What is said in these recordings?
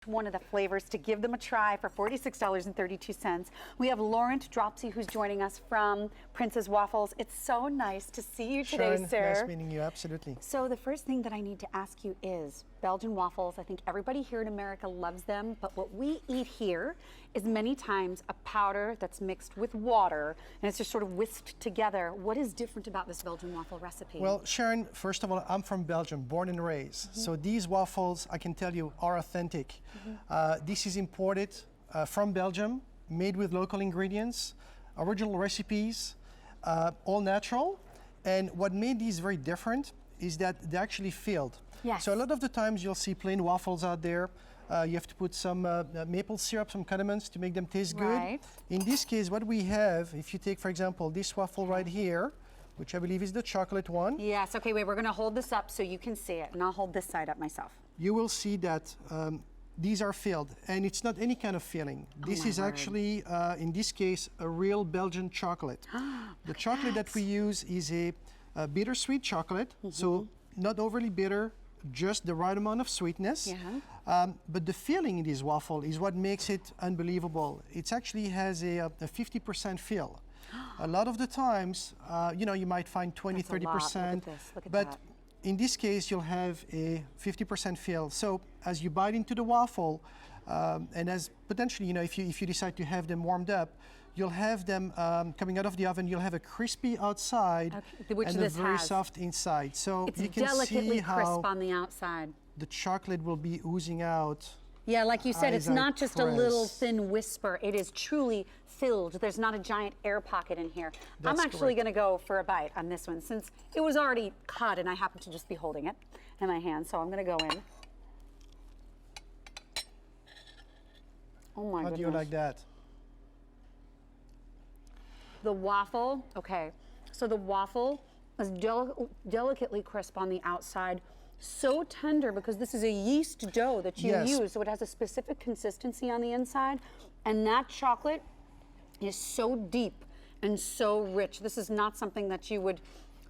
one of the flavors to give them a try for $46.32. We have Laurent Dropsy who's joining us from Prince's Waffles. It's so nice to see you today, Sharon, sir. Nice meeting you, absolutely. So the first thing that I need to ask you is Belgian waffles. I think everybody here in America loves them, but what we eat here is many times a powder that's mixed with water and it's just sort of whisked together. What is different about this Belgian waffle recipe? Well, Sharon, first of all, I'm from Belgium, born and raised. So these waffles, I can tell you, are authentic. This is imported from Belgium, made with local ingredients, original recipes, all natural. And what made these very different is that they're actually filled. Yes. So a lot of the times you'll see plain waffles out there. You have to put some maple syrup, some condiments to make them taste Right. good. In this case, what we have, if you take, for example, this waffle right here, which I believe is the chocolate one. Yes, okay, wait, we're gonna hold this up so you can see it, and I'll hold this side up myself. You will see that these are filled, and it's not any kind of filling. This is actually, in this case, a real Belgian chocolate. The chocolate that we use is a bittersweet chocolate, so not overly bitter, just the right amount of sweetness. Yeah. But the filling in this waffle is what makes it unbelievable. It actually has a 50% fill. A lot of the times, you know, you might find 20, That's a lot. 30%. Look at this. Look at but that. in this case, you'll have a 50% fill. So as you bite into the waffle, and as potentially, you know, if you decide to have them warmed up, you'll have them coming out of the oven. You'll have a crispy outside which and a this very has. soft inside. So It's you can delicately see crisp how on the outside. the chocolate will be oozing out. Yeah, like you said, it's as I not just a little press. thin whisper. It is truly filled. There's not a giant air pocket in here. I'm That's actually correct. going to go for a bite on this one since it was already cut and I happen to just be holding it in my hand. So I'm going to go in. Oh my How goodness. do you like that? The waffle, okay. So the waffle is delicately crisp on the outside. So tender because this is a yeast dough that you Yes. use, so it has a specific consistency on the inside. And that chocolate is so deep and so rich. This is not something that you would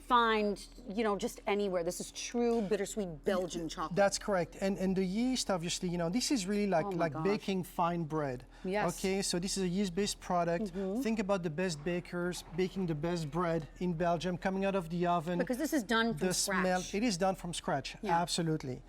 find, you know, just anywhere. This is true bittersweet Belgian chocolate. That's correct. And the yeast, obviously, you know, this is really like, Oh my gosh. baking fine bread. Yes. Okay, so this is a yeast-based product. Think about the best bakers baking the best bread in Belgium, coming out of the oven. Because this is done from The smell, scratch. it is done from scratch, Yeah. absolutely.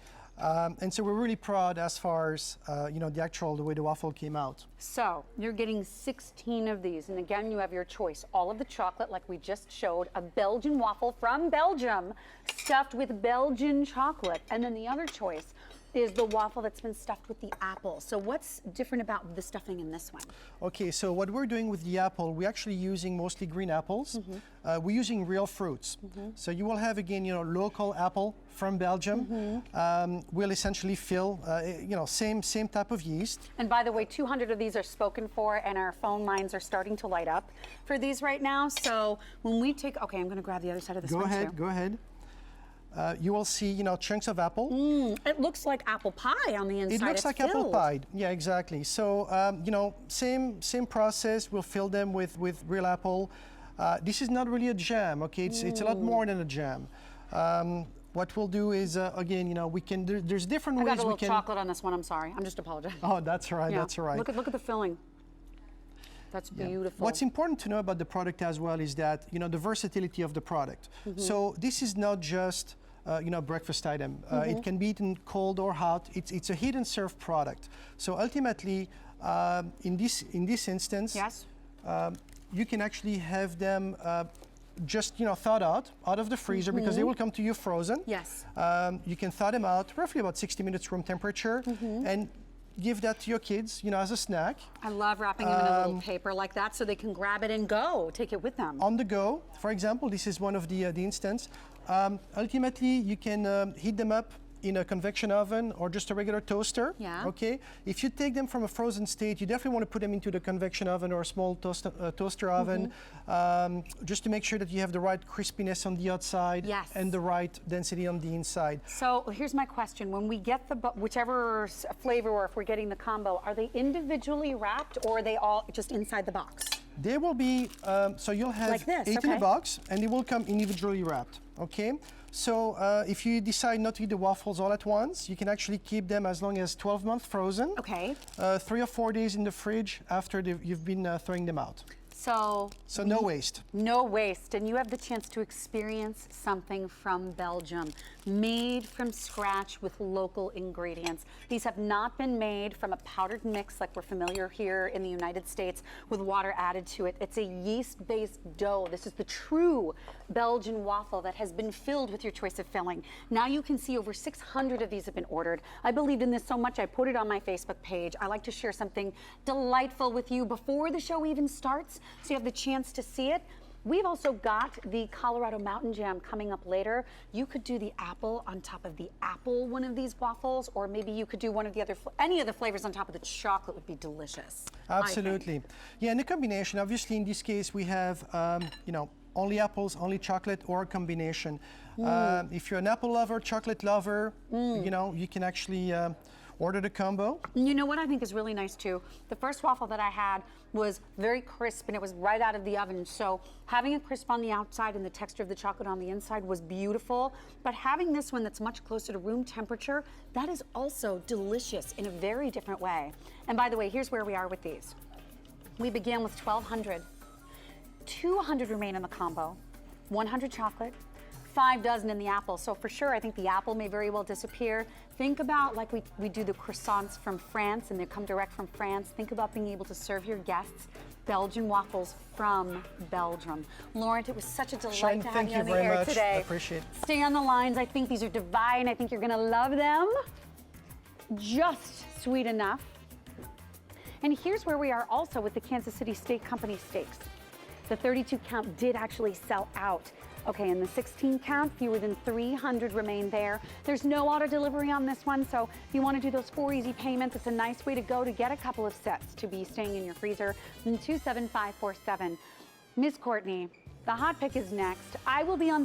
And so we're really proud as far as, you know, the way the waffle came out. So you're getting 16 of these, and again, you have your choice. All of the chocolate, like we just showed, a Belgian waffle from Belgium, stuffed with Belgian chocolate. And then the other choice is the waffle that's been stuffed with the apple. So what's different about the stuffing in this one? Okay, so what we're doing with the apple, we're actually using mostly green apples. We're using real fruits. So you will have, again, you know, local apple from Belgium. Will essentially fill, you know, same type of yeast. And by the way, 200 of these are spoken for, and our phone lines are starting to light up for these right now. So when we take, okay, I'm gonna grab the other side of this Go one ahead, too. go ahead. You will see, you know, chunks of apple. It looks like apple pie on the inside. It looks It's like apple filled. pie. Yeah, exactly. So, you know, same process. We'll fill them with real apple. This is not really a jam, okay? It's a lot more than a jam. What we'll do is, again, you know, we can, there's different I ways got a we little can. chocolate on this one, I'm sorry. I'm just apologizing. Oh, that's all right, Yeah. that's all right. Look at the filling. That's beautiful. What's important to know about the product as well is that, you know, the versatility of the product. So this is not just, you know, a breakfast item. It can be eaten cold or hot. It's a heat and serve product. So ultimately, in this instance, Yes. you can actually have them just, you know, thawed out of the freezer because they will come to you frozen. Yes. You can thaw them out roughly about 60 minutes room temperature and give that to your kids, you know, as a snack. I love wrapping them in a little paper like that so they can grab it and go, take it with them. On the go, for example, this is one of the instance. Ultimately, you can heat them up in a convection oven or just a regular toaster. Yeah. Okay. If you take them from a frozen state, you definitely want to put them into the convection oven or a small toaster oven, just to make sure that you have the right crispiness on the outside Yes. and the right density on the inside. So here's my question. When we get the, whichever flavor or if we're getting the combo, are they individually wrapped or are they all just inside the box? They will be, so you'll have Like this, 8 in a okay. box, and they will come individually wrapped, okay? So if you decide not to eat the waffles all at once, you can actually keep them as long as 12 months frozen. Okay. 3 or 4 days in the fridge after you've been throwing them out. So No waste. no waste, and you have the chance to experience something from Belgium, made from scratch with local ingredients. These have not been made from a powdered mix like we're familiar here in the United States with water added to it. It's a yeast-based dough. This is the true Belgian waffle that has been filled with your choice of filling. Now you can see over 600 of these have been ordered. I believed in this so much I put it on my Facebook page. I like to share something delightful with you before the show even starts, so you have the chance to see it. We've also got the Colorado Mountain Jam coming up later. You could do the apple on top of the apple, one of these waffles, or maybe you could do one of the other, any of the flavors on top of the chocolate would be delicious. Absolutely. Yeah, and the combination, obviously in this case we have, you know, only apples, only chocolate, or a combination. If you're an apple lover, chocolate lover, you know, you can actually order the combo. You know what I think is really nice too? The first waffle that I had was very crisp and it was right out of the oven. So having a crisp on the outside and the texture of the chocolate on the inside was beautiful. But having this one that's much closer to room temperature, that is also delicious in a very different way. And by the way, here's where we are with these. We began with 1,200. 200 remain in the combo, 100 chocolate, 5 dozen in the apple. So for sure, I think the apple may very well disappear. Think about like we do the croissants from France and they come direct from France. Think about being able to serve your guests Belgian waffles from Belgium. Laurent, it was such a delight Sharon, to have thank you you on the very air much. today. I appreciate it. Stay on the lines. I think these are divine. I think you're gonna love them. Just sweet enough. And here's where we are also with the Kansas City Steak Company steaks. The 32 count did actually sell out. Okay, and the 16 count, fewer than 300 remain there. There's no auto delivery on this one, so if you want to do those 4 easy payments, it's a nice way to go to get a couple of sets to be staying in your freezer. 27547. Miss Courtney, the hot pick is next. I will be on